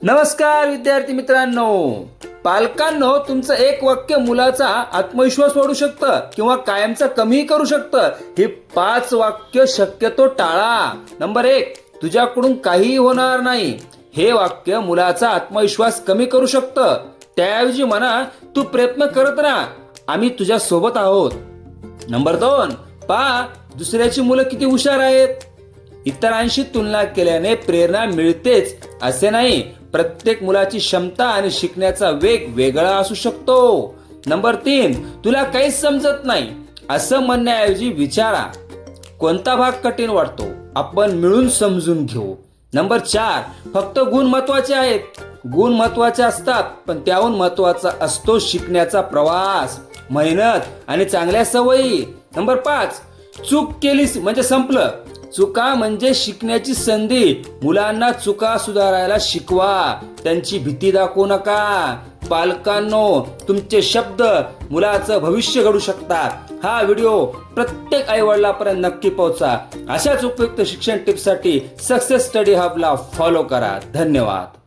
नमस्कार विद्यार्थी मित्रांनो, पालकांनो, तुमचं एक वाक्य मुलाचा आत्मविश्वास वाढू शकतं किंवा कायमचा कमी करू शकतं. हे 5 वाक्य शक्यतो टाळा. नंबर 1, तुझ्याकडून काहीही होणार नाही. हे वाक्य मुलाचा आत्मविश्वास कमी करू शकतं. त्याऐवजी म्हणा, तू प्रयत्न करत राहा, आम्ही तुझ्या सोबत आहोत. नंबर 2, पहा दुसऱ्याची मुलं किती हुशार आहेत. इतरांशी तुलना केल्याने प्रेरणा मिळतेच असे नाही. प्रत्येक मुलाची क्षमता आणि शिकण्याचा वेग वेगळा असू शकतो. नंबर 3, तुला काहीच समजत नाही असं म्हणण्याऐवजी विचारा, कोणता भाग कठीण वाटतो, आपण मिळून समजून घेऊ. नंबर 4, फक्त गुण महत्वाचे आहेत. गुण महत्वाचे असतात, पण त्याहून महत्वाचा असतो शिकण्याचा प्रवास, मेहनत आणि चांगल्या सवयी. नंबर 5, चूक केलीस म्हणजे संपलं. चुका म्हणजे शिकण्याची संधी. मुलांना चुका सुधारायला शिकवा, त्यांची भीती दाखवू नका. पालकांनो, तुमचे शब्द मुलाचं भविष्य घडू शकतात. हा व्हिडिओ प्रत्येक आई वडिलांपर्यंत नक्की पोहोचा. अशाच उपयुक्त शिक्षण टिप्ससाठी सक्सेस स्टडी हबला फॉलो करा. धन्यवाद.